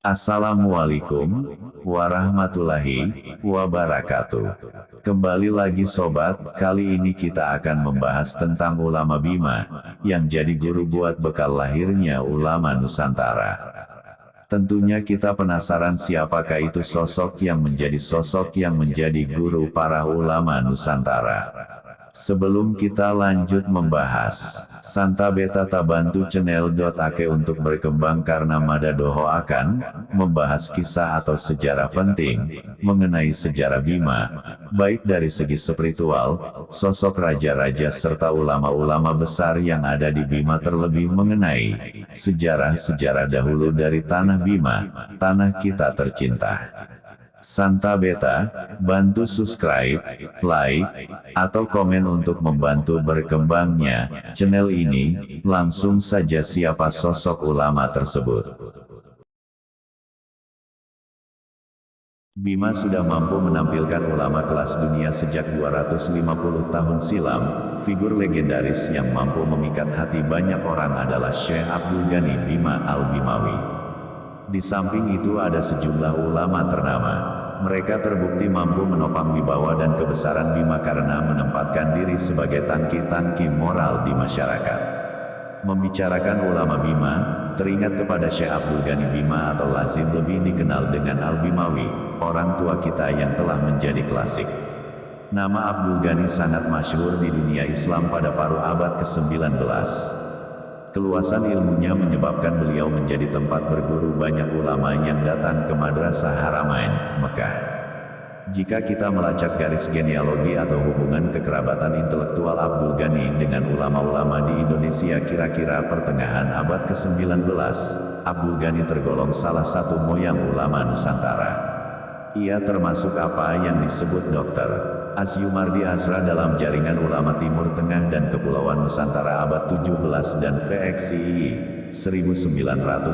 Assalamualaikum warahmatullahi wabarakatuh. Kembali lagi sobat, kali ini kita akan membahas tentang ulama Bima, yang jadi guru buat bekal lahirnya ulama Nusantara. Tentunya kita penasaran siapakah itu sosok yang menjadi guru para ulama Nusantara. Sebelum kita lanjut membahas, Santa Beta Tabantu Channel.ake untuk berkembang karena Mada Doho akan membahas kisah atau sejarah penting mengenai sejarah Bima, baik dari segi spiritual, sosok raja-raja serta ulama-ulama besar yang ada di Bima, terlebih mengenai sejarah-sejarah dahulu dari tanah Bima, tanah kita tercinta. Santa Beta, bantu subscribe, like, atau komen untuk membantu berkembangnya channel ini. Langsung saja, siapa sosok ulama tersebut? Bima sudah mampu menampilkan ulama kelas dunia sejak 250 tahun silam. Figur legendaris yang mampu memikat hati banyak orang adalah Syekh Abdul Ghani Bima Al-Bimawi. Di samping itu ada sejumlah ulama ternama. Mereka terbukti mampu menopang wibawa dan kebesaran Bima karena menempatkan diri sebagai tangki-tangki moral di masyarakat. Membicarakan ulama Bima, teringat kepada Syekh Abdul Ghani Bima atau lazim lebih dikenal dengan Al-Bimawi, orang tua kita yang telah menjadi klasik. Nama Abdul Ghani sangat masyhur di dunia Islam pada paruh abad ke-19. Keluasan ilmunya menyebabkan beliau menjadi tempat berguru banyak ulama yang datang ke Madrasah Haramain, Mekah. Jika kita melacak garis genealogi atau hubungan kekerabatan intelektual Abdul Ghani dengan ulama-ulama di Indonesia kira-kira pertengahan abad ke-19, Abdul Ghani tergolong salah satu moyang ulama Nusantara. Ia termasuk apa yang disebut Dr. Asyumardi Azra dalam jaringan ulama Timur Tengah dan Kepulauan Nusantara abad 17 dan VXII 1995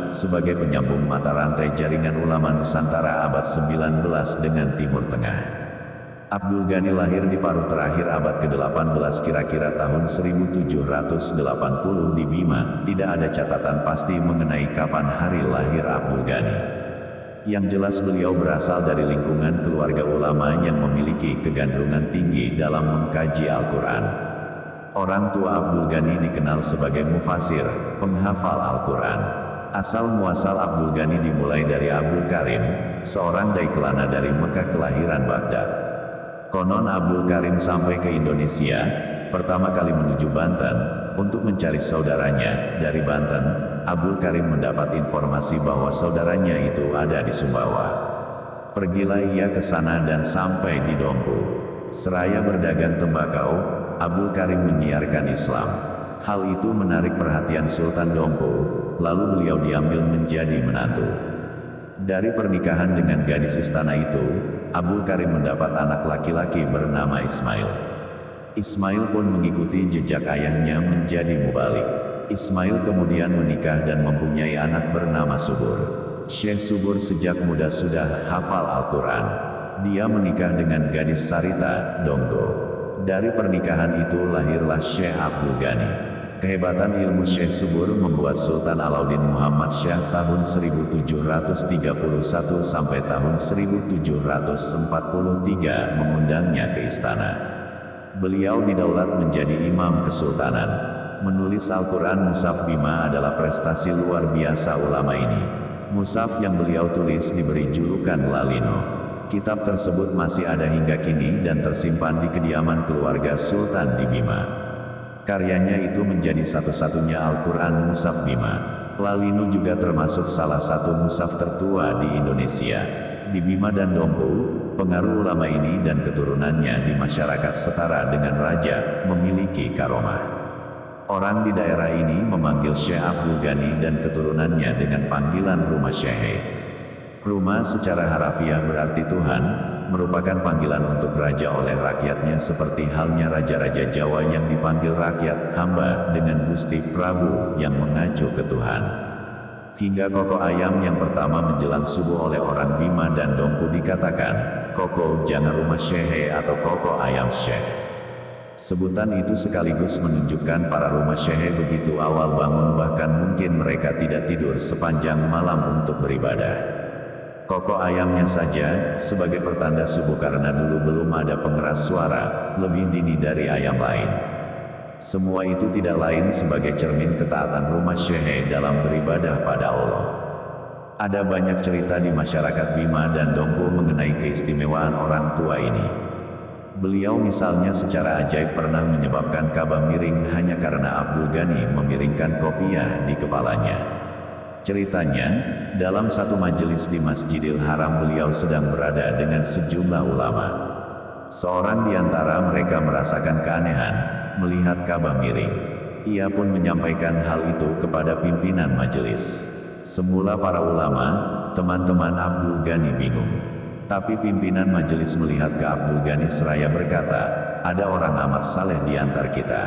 sebagai penyambung mata rantai jaringan ulama Nusantara abad 19 dengan Timur Tengah. Abdul Ghani lahir di paruh terakhir abad ke-18 kira-kira tahun 1780 di Bima. Tidak ada catatan pasti mengenai kapan hari lahir Abdul Ghani. Yang jelas beliau berasal dari lingkungan keluarga ulama yang memiliki kegandrungan tinggi dalam mengkaji Al-Quran. Orang tua Abdul Ghani dikenal sebagai mufasir, penghafal Al-Quran. Asal muasal Abdul Ghani dimulai dari Abdul Karim, seorang dai kelana dari Mekah kelahiran Baghdad. Konon Abdul Karim sampai ke Indonesia, pertama kali menuju Banten, untuk mencari saudaranya. Dari Banten, Abdul Karim mendapat informasi bahwa saudaranya itu ada di Sumbawa. Pergilah ia ke sana dan sampai di Dompu. Seraya berdagang tembakau, Abdul Karim menyiarkan Islam. Hal itu menarik perhatian Sultan Dompu, lalu beliau diambil menjadi menantu. Dari pernikahan dengan gadis istana itu, Abdul Karim mendapat anak laki-laki bernama Ismail. Ismail pun mengikuti jejak ayahnya menjadi mubalik. Ismail kemudian menikah dan mempunyai anak bernama Subur. Syekh Subur sejak muda sudah hafal Al-Quran. Dia menikah dengan gadis Sarita, Donggo. Dari pernikahan itu lahirlah Syekh Abdul Ghani. Kehebatan ilmu Syekh Subur membuat Sultan Alauddin Muhammad Syah tahun 1731 sampai tahun 1743 mengundangnya ke istana. Beliau didaulat menjadi imam kesultanan. Menulis Al-Quran Mushaf Bima adalah prestasi luar biasa ulama ini. Mushaf yang beliau tulis diberi julukan Lalino. Kitab tersebut masih ada hingga kini dan tersimpan di kediaman keluarga Sultan di Bima. Karyanya itu menjadi satu-satunya Al-Quran Mushaf Bima. Lalino juga termasuk salah satu mushaf tertua di Indonesia. Di Bima dan Dompu, pengaruh ulama ini dan keturunannya di masyarakat setara dengan raja, memiliki karomah. Orang di daerah ini memanggil Syekh Abdul Ghani dan keturunannya dengan panggilan Rumah Syekh. Rumah secara harafiah berarti Tuhan, merupakan panggilan untuk raja oleh rakyatnya seperti halnya raja-raja Jawa yang dipanggil rakyat, hamba, dengan Gusti Prabu yang mengacu ke Tuhan. Hingga koko ayam yang pertama menjelang subuh oleh orang Bima dan Dompu dikatakan, "Koko jangan Rumah Syekh atau koko ayam Syekh." Sebutan itu sekaligus menunjukkan para rumah Syekh begitu awal bangun, bahkan mungkin mereka tidak tidur sepanjang malam untuk beribadah. Kokok ayamnya saja, sebagai pertanda subuh karena dulu belum ada pengeras suara, lebih dini dari ayam lain. Semua itu tidak lain sebagai cermin ketaatan rumah Syekh dalam beribadah pada Allah. Ada banyak cerita di masyarakat Bima dan Dompu mengenai keistimewaan orang tua ini. Beliau misalnya secara ajaib pernah menyebabkan Ka'bah miring hanya karena Abdul Ghani memiringkan kopiah di kepalanya. Ceritanya, dalam satu majelis di Masjidil Haram beliau sedang berada dengan sejumlah ulama. Seorang di antara mereka merasakan keanehan, melihat Ka'bah miring. Ia pun menyampaikan hal itu kepada pimpinan majelis. Semula para ulama, teman-teman Abdul Ghani bingung. Tapi pimpinan majelis melihat ke Abdul Ghani seraya berkata, ada orang amat saleh di antar kita.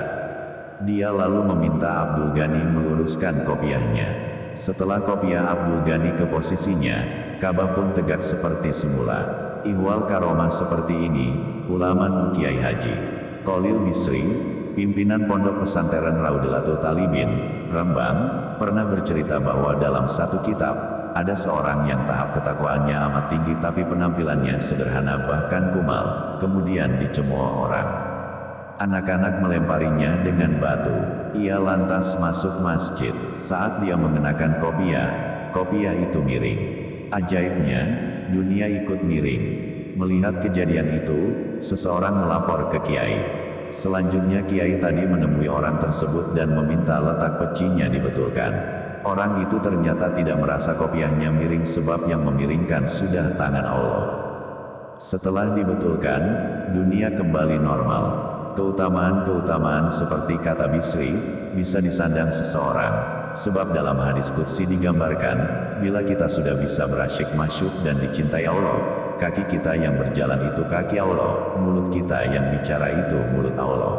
Dia lalu meminta Abdul Ghani meluruskan kopiahnya. Setelah kopiah Abdul Ghani ke posisinya, Ka'bah pun tegak seperti semula. Ihwal karomah seperti ini, ulama Nukiai Haji Khalil Bisri, pimpinan pondok pesantren Raudlatul Talibin, Rembang, pernah bercerita bahwa dalam satu kitab, ada seorang yang tahap ketakwaannya amat tinggi tapi penampilannya sederhana bahkan kumal, kemudian dicemooh orang. Anak-anak melemparinya dengan batu. Ia lantas masuk masjid. Saat dia mengenakan kopiah itu miring. Ajaibnya, dunia ikut miring. Melihat kejadian itu, seseorang melapor ke kiai. Selanjutnya kiai tadi menemui orang tersebut dan meminta letak pecinya dibetulkan. Orang itu ternyata tidak merasa kopiahnya miring sebab yang memiringkan sudah tangan Allah. Setelah dibetulkan, dunia kembali normal. Keutamaan-keutamaan seperti kata Bisri, bisa disandang seseorang. Sebab dalam hadis qudsi digambarkan, bila kita sudah bisa berasyik masyuk dan dicintai Allah, kaki kita yang berjalan itu kaki Allah, mulut kita yang bicara itu mulut Allah.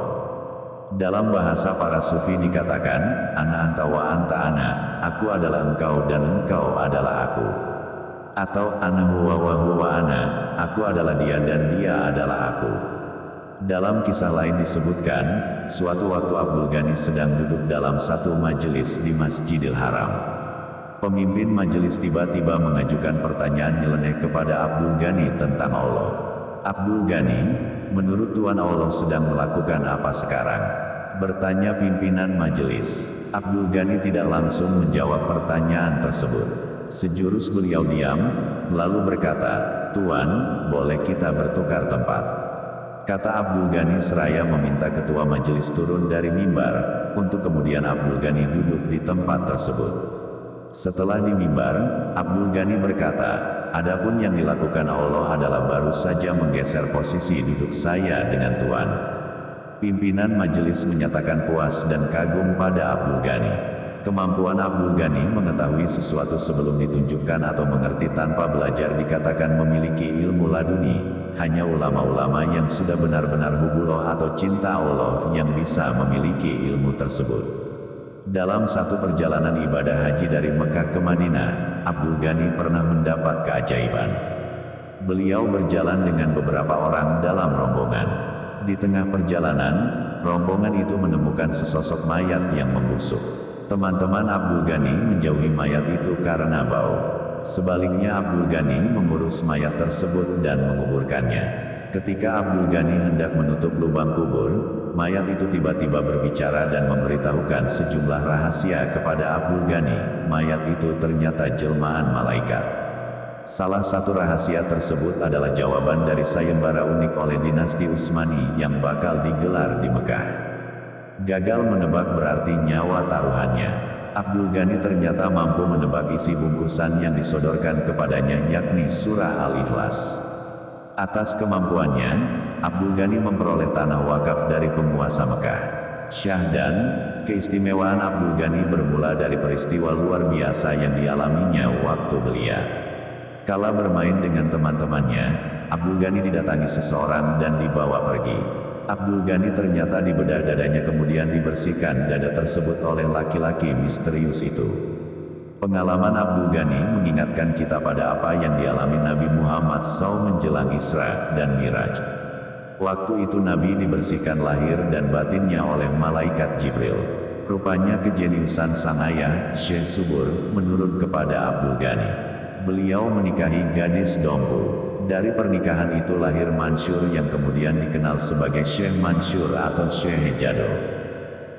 Dalam bahasa para sufi dikatakan, ana anta wa anta ana, aku adalah engkau dan engkau adalah aku. Atau ana huwa wa huwa ana, aku adalah dia dan dia adalah aku. Dalam kisah lain disebutkan, suatu waktu Abdul Ghani sedang duduk dalam satu majelis di Masjidil Haram. Pemimpin majelis tiba-tiba mengajukan pertanyaan nyeleneh kepada Abdul Ghani tentang Allah. Abdul Ghani, menurut Tuhan Allah sedang melakukan apa sekarang? Bertanya pimpinan majelis. Abdul Ghani tidak langsung menjawab pertanyaan tersebut. Sejurus beliau diam, lalu berkata, Tuan, boleh kita bertukar tempat? Kata Abdul Ghani seraya meminta ketua majelis turun dari mimbar, untuk kemudian Abdul Ghani duduk di tempat tersebut. Setelah di mimbar, Abdul Ghani berkata, adapun yang dilakukan Allah adalah baru saja menggeser posisi duduk saya dengan Tuhan. Pimpinan majelis menyatakan puas dan kagum pada Abdul Ghani. Kemampuan Abdul Ghani mengetahui sesuatu sebelum ditunjukkan atau mengerti tanpa belajar dikatakan memiliki ilmu laduni. Hanya ulama-ulama yang sudah benar-benar hubullah atau cinta Allah yang bisa memiliki ilmu tersebut. Dalam satu perjalanan ibadah haji dari Mekah ke Madinah, Abdul Ghani pernah mendapat keajaiban. Beliau berjalan dengan beberapa orang dalam rombongan. Di tengah perjalanan, rombongan itu menemukan sesosok mayat yang membusuk. Teman-teman Abdul Ghani menjauhi mayat itu karena bau. Sebaliknya Abdul Ghani mengurus mayat tersebut dan menguburkannya. Ketika Abdul Ghani hendak menutup lubang kubur, mayat itu tiba-tiba berbicara dan memberitahukan sejumlah rahasia kepada Abdul Ghani. Mayat itu ternyata jelmaan malaikat. Salah satu rahasia tersebut adalah jawaban dari sayembara unik oleh dinasti Utsmani yang bakal digelar di Mekah. Gagal menebak berarti nyawa taruhannya. Abdul Ghani ternyata mampu menebak isi bungkusan yang disodorkan kepadanya, yakni surah Al-Ikhlas. Atas kemampuannya, Abdul Ghani memperoleh tanah wakaf dari penguasa Mekah. Syahdan, keistimewaan Abdul Ghani bermula dari peristiwa luar biasa yang dialaminya waktu belia. Kala bermain dengan teman-temannya, Abdul Ghani didatangi seseorang dan dibawa pergi. Abdul Ghani ternyata dibedah dadanya kemudian dibersihkan dada tersebut oleh laki-laki misterius itu. Pengalaman Abdul Ghani mengingatkan kita pada apa yang dialami Nabi Muhammad SAW menjelang Isra dan Miraj. Waktu itu Nabi dibersihkan lahir dan batinnya oleh malaikat Jibril. Rupanya kejeniusan sang ayah, Syekh Subur, menurun kepada Abdul Ghani. Beliau menikahi gadis Dompu. Dari pernikahan itu lahir Mansur yang kemudian dikenal sebagai Syekh Mansur atau Syekh Hejado.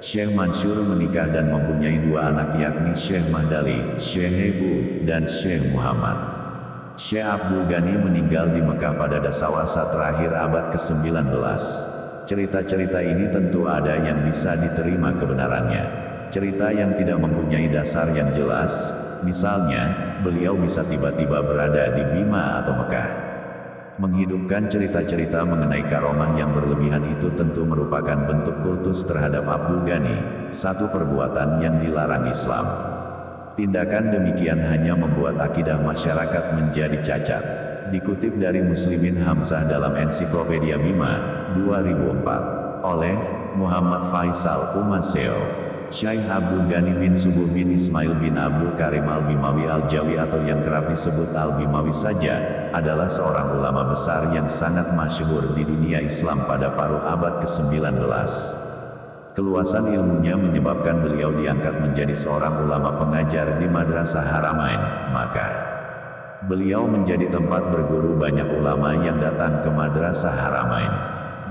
Syekh Mansur menikah dan mempunyai dua anak yakni Syekh Mahdali, Syekh Hebu, dan Syekh Muhammad. Syekh Abdul Ghani meninggal di Mekah pada dasawarsa terakhir abad ke-19. Cerita-cerita ini tentu ada yang bisa diterima kebenarannya. Cerita yang tidak mempunyai dasar yang jelas, misalnya, beliau bisa tiba-tiba berada di Bima atau Mekah. Menghidupkan cerita-cerita mengenai karomah yang berlebihan itu tentu merupakan bentuk kultus terhadap Abdul Ghani, satu perbuatan yang dilarang Islam. Tindakan demikian hanya membuat akidah masyarakat menjadi cacat. Dikutip dari Muslimin Hamzah dalam Ensiklopedia Bima, 2004, oleh Muhammad Faisal Umaseo. Syekh Abdul Ghani bin Subuh bin Ismail bin Abdul Karim Al-Bimawi Al-Jawi atau yang kerap disebut Al-Bimawi saja, adalah seorang ulama besar yang sangat masyhur di dunia Islam pada paruh abad ke-19. Keluasan ilmunya menyebabkan beliau diangkat menjadi seorang ulama pengajar di Madrasah Haramain, Makkah. Beliau menjadi tempat berguru banyak ulama yang datang ke Madrasah Haramain.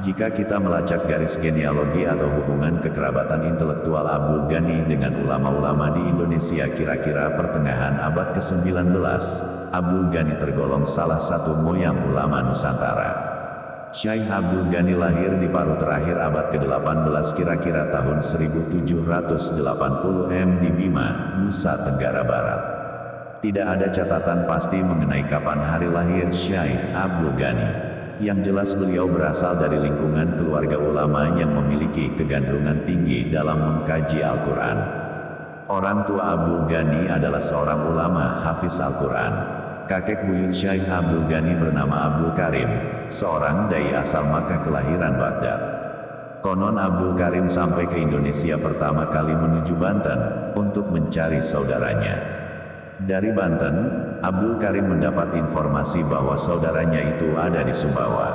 Jika kita melacak garis genealogi atau hubungan kekerabatan intelektual Abdul Ghani dengan ulama-ulama di Indonesia kira-kira pertengahan abad ke-19, Abdul Ghani tergolong salah satu moyang ulama Nusantara. Syekh Abdul Ghani lahir di paruh terakhir abad ke-18 kira-kira tahun 1780 di Bima, Nusa Tenggara Barat. Tidak ada catatan pasti mengenai kapan hari lahir Syekh Abdul Ghani. Yang jelas beliau berasal dari lingkungan keluarga ulama yang memiliki kegandrungan tinggi dalam mengkaji Al-Quran. Orang tua Abdul Ghani adalah seorang ulama hafiz Al-Quran. Kakek buyut Syekh Abdul Ghani bernama Abdul Karim, seorang dai asal Makkah kelahiran Baghdad. Konon Abdul Karim sampai ke Indonesia pertama kali menuju Banten untuk mencari saudaranya. Dari Banten, Abdul Karim mendapat informasi bahwa saudaranya itu ada di Sumbawa.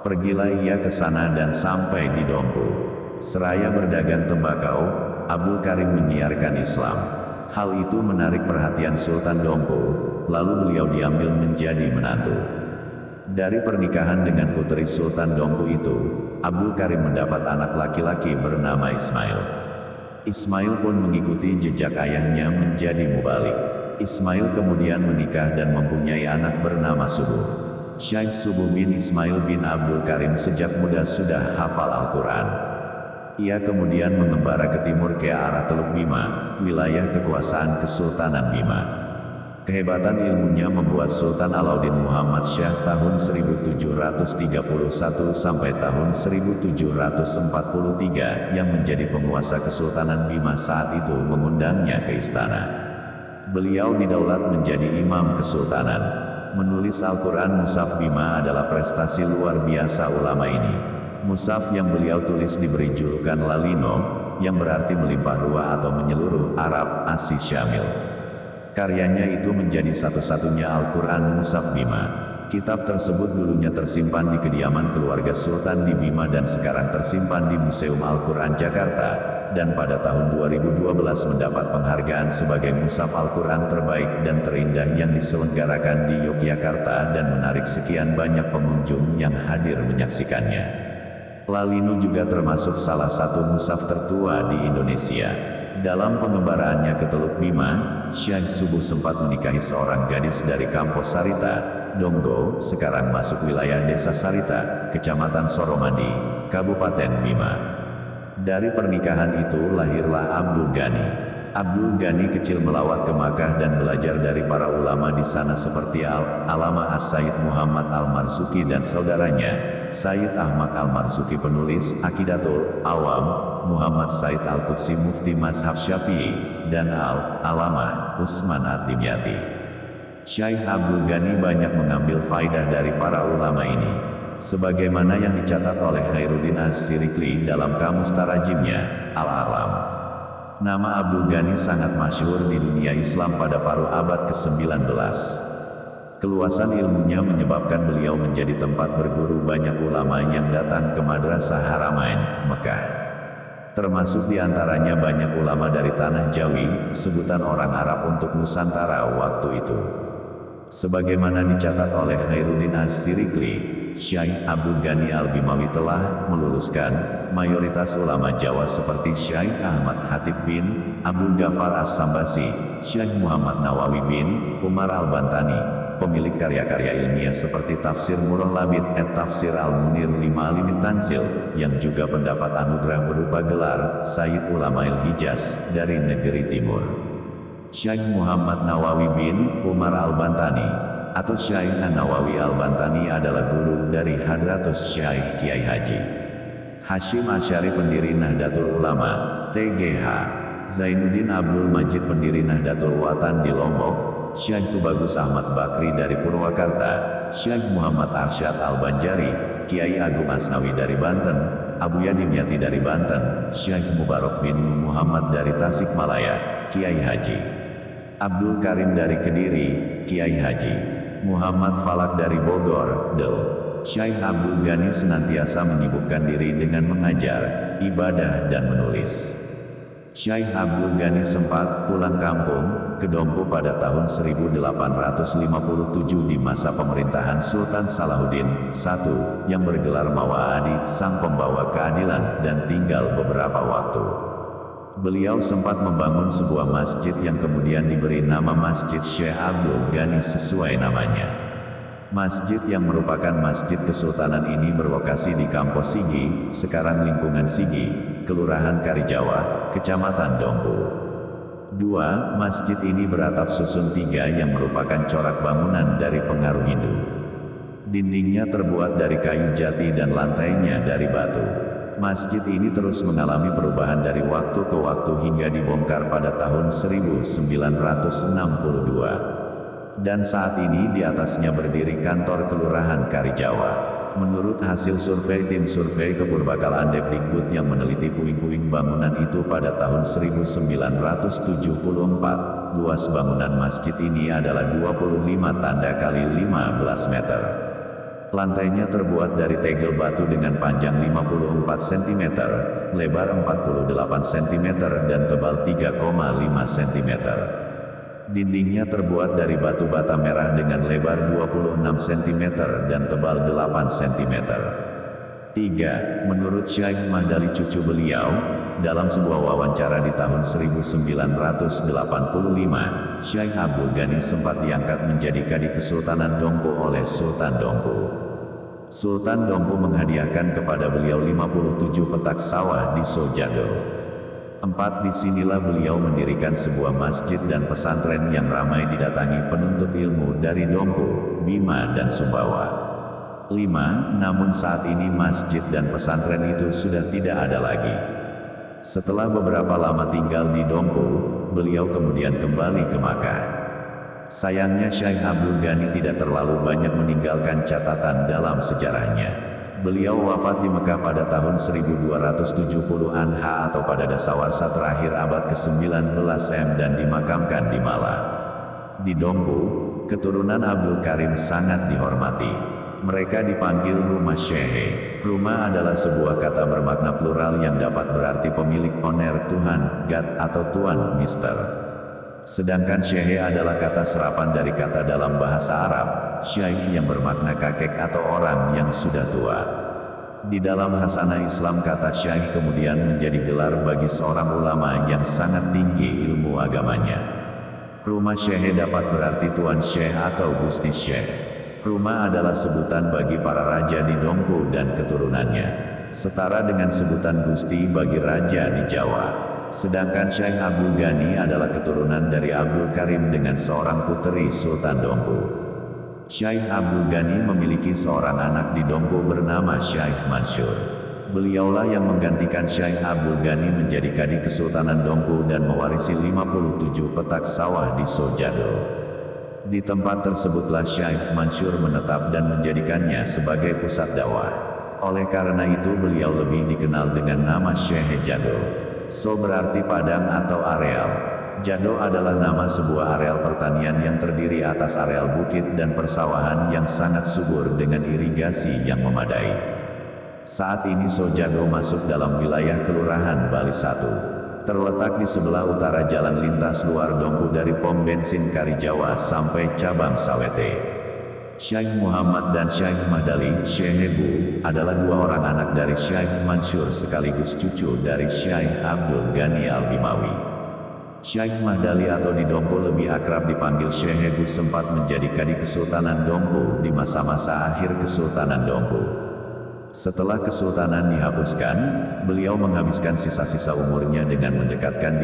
Pergilah ia ke sana dan sampai di Dompu. Seraya berdagang tembakau, Abdul Karim menyiarkan Islam. Hal itu menarik perhatian Sultan Dompu, lalu beliau diambil menjadi menantu. Dari pernikahan dengan putri Sultan Dompu itu, Abdul Karim mendapat anak laki-laki bernama Ismail. Ismail pun mengikuti jejak ayahnya menjadi mubalik. Ismail kemudian menikah dan mempunyai anak bernama Subuh. Syekh Subuh bin Ismail bin Abdul Karim sejak muda sudah hafal Al-Quran. Ia kemudian mengembara ke timur ke arah Teluk Bima, wilayah kekuasaan Kesultanan Bima. Kehebatan ilmunya membuat Sultan Alauddin Muhammad Syah tahun 1731 sampai tahun 1743 yang menjadi penguasa Kesultanan Bima saat itu mengundangnya ke istana. Beliau didaulat menjadi imam kesultanan. Menulis Al-Quran Mushaf Bima adalah prestasi luar biasa ulama ini. Mushaf yang beliau tulis diberi julukan Lalino, yang berarti melimpah ruah atau menyeluruh Arab, Asia Syamil. Karyanya itu menjadi satu-satunya Al-Quran Mushaf Bima. Kitab tersebut dulunya tersimpan di kediaman keluarga Sultan di Bima dan sekarang tersimpan di Museum Al-Quran Jakarta, dan pada tahun 2012 mendapat penghargaan sebagai Mushaf Al-Quran terbaik dan terindah yang diselenggarakan di Yogyakarta dan menarik sekian banyak pengunjung yang hadir menyaksikannya. Lalino juga termasuk salah satu mushaf tertua di Indonesia. Dalam pengembaraannya ke Teluk Bima, Syekh Subuh sempat menikahi seorang gadis dari Kampus Sarita, Donggo, sekarang masuk wilayah Desa Sarita, Kecamatan Soromandi, Kabupaten Bima. Dari pernikahan itu lahirlah Abdul Ghani. Abdul Ghani kecil melawat ke Makkah dan belajar dari para ulama di sana seperti Al-Alama As-Sayyid Muhammad Al-Marzuki dan saudaranya, Sayyid Ahmad Al-Marzuki penulis Aqidatul Awam, Muhammad Said Al-Qudsi Mufti Mazhab Syafi'i, dan Al-Alama Usman Ad-Dimyati. Syekh Abdul Ghani banyak mengambil faidah dari para ulama ini. Sebagaimana yang dicatat oleh Khairuddin As-Sirikli dalam kamus tarajimnya, Al-Alam. Nama Abdul Ghani sangat masyhur di dunia Islam pada paruh abad ke-19. Keluasan ilmunya menyebabkan beliau menjadi tempat berguru banyak ulama yang datang ke Madrasah Haramain, Mekah. Termasuk di antaranya banyak ulama dari Tanah Jawi, sebutan orang Arab untuk Nusantara waktu itu. Sebagaimana dicatat oleh Khairuddin As-Sirikli, Syekh Abdul Ghani Al-Bimawi telah meluluskan mayoritas ulama Jawa seperti Syekh Ahmad Khatib bin Abdul Ghaffar As-Sambasi, Syekh Muhammad Nawawi bin Umar Al-Bantani, pemilik karya-karya ilmiah seperti Tafsir Murrah Labid Tafsir Al-Munir Lima Alimin Tanzil, yang juga pendapat anugerah berupa gelar Sayyid Ulamail Hijaz dari negeri Timur. Syekh Muhammad Nawawi bin Umar Al-Bantani atau Syekh Nawawi Al-Bantani adalah guru dari Hadratus Syekh Kiai Haji Hashim Asy'ari pendiri Nahdlatul Ulama, TGH, Zainuddin Abdul Majid pendiri Nahdlatul Watan di Lombok, Syekh Tubagus Ahmad Bakri dari Purwakarta, Syekh Muhammad Arsyad Al-Banjari, Kiai Agung Asnawi dari Banten, Abu Yadim Yati dari Banten, Syekh Mubarak bin Muhammad dari Tasikmalaya, Kiai Haji Abdul Karim dari Kediri, Kiai Haji Muhammad Falak dari Bogor, Del. Syekh Abdul Ghani senantiasa menyibukkan diri dengan mengajar, ibadah dan menulis. Syekh Abdul Ghani sempat pulang kampung ke Dompu pada tahun 1857 di masa pemerintahan Sultan Salahuddin I yang bergelar Mawa Adi, sang pembawa keadilan, dan tinggal beberapa waktu. Beliau sempat membangun sebuah masjid yang kemudian diberi nama Masjid Syekh Abdul Ghani sesuai namanya. Masjid yang merupakan masjid kesultanan ini berlokasi di Kampos Sigi, sekarang lingkungan Sigi, Kelurahan Karijawa, Kecamatan Dompu. 2. Masjid ini beratap susun 3 yang merupakan corak bangunan dari pengaruh Hindu. Dindingnya terbuat dari kayu jati dan lantainya dari batu. Masjid ini terus mengalami perubahan dari waktu ke waktu hingga dibongkar pada tahun 1962. Dan saat ini di atasnya berdiri kantor Kelurahan Karijawa. Menurut hasil survei tim survei Kepurbakalaan Depdikbud yang meneliti puing-puing bangunan itu pada tahun 1974, luas bangunan masjid ini adalah 25 tanda kali 15 meter. Lantainya terbuat dari tegel batu dengan panjang 54 cm, lebar 48 cm dan tebal 3,5 cm. Dindingnya terbuat dari batu bata merah dengan lebar 26 cm dan tebal 8 cm. 3. Menurut Syekh Mahdali cucu beliau, dalam sebuah wawancara di tahun 1985, Syekh Abdul Ghani sempat diangkat menjadi Kadi Kesultanan Dompu oleh Sultan Dompu. Sultan Dompu menghadiahkan kepada beliau 57 petak sawah di Sojado. 4. Disinilah beliau mendirikan sebuah masjid dan pesantren yang ramai didatangi penuntut ilmu dari Dompu, Bima dan Sumbawa. 5. Namun saat ini masjid dan pesantren itu sudah tidak ada lagi. Setelah beberapa lama tinggal di Dompu, beliau kemudian kembali ke Makkah. Sayangnya Syekh Abdul Ghani tidak terlalu banyak meninggalkan catatan dalam sejarahnya. Beliau wafat di Mekah pada tahun 1270-an atau pada dasawarsa terakhir abad ke-19 M dan dimakamkan di Malang. Di Dompu, keturunan Abdul Karim sangat dihormati. Mereka dipanggil rumah Syekh. Rumah adalah sebuah kata bermakna plural yang dapat berarti pemilik, owner, Tuhan, God atau Tuan, Mister. Sedangkan Syekh adalah kata serapan dari kata dalam bahasa Arab, Syekh yang bermakna kakek atau orang yang sudah tua. Di dalam hasanah Islam kata Syekh kemudian menjadi gelar bagi seorang ulama yang sangat tinggi ilmu agamanya. Rumah Syekh dapat berarti Tuan Syekh atau Gusti Syekh. Rumah adalah sebutan bagi para raja di Dompu dan keturunannya, setara dengan sebutan Gusti bagi raja di Jawa. Sedangkan Syekh Abdul Ghani adalah keturunan dari Abdul Karim dengan seorang puteri Sultan Dompu. Syekh Abdul Ghani memiliki seorang anak di Dompu bernama Syekh Mansur. Beliaulah yang menggantikan Syekh Abdul Ghani menjadi Kadi Kesultanan Dompu dan mewarisi 57 petak sawah di Sojado. Di tempat tersebutlah Syekh Mansur menetap dan menjadikannya sebagai pusat dakwah. Oleh karena itu beliau lebih dikenal dengan nama Syekh Jado. So berarti padang atau areal. Jado adalah nama sebuah areal pertanian yang terdiri atas areal bukit dan persawahan yang sangat subur dengan irigasi yang memadai. Saat ini Sojado masuk dalam wilayah Kelurahan Bali 1. Terletak di sebelah utara jalan lintas luar Dompu dari pom bensin Karijawa sampai cabang Sawete. Syekh Muhammad dan Syekh Mahdali Shehebu adalah dua orang anak dari Syekh Mansur sekaligus cucu dari Syekh Abdul Ghani Al-Bimawi. Syekh Mahdali atau di Dompu lebih akrab dipanggil Shehebu sempat menjadi kadi Kesultanan Dompu di masa-masa akhir Kesultanan Dompu. Setelah kesultanan dihapuskan, beliau menghabiskan sisa-sisa umurnya dengan mendekatkan diri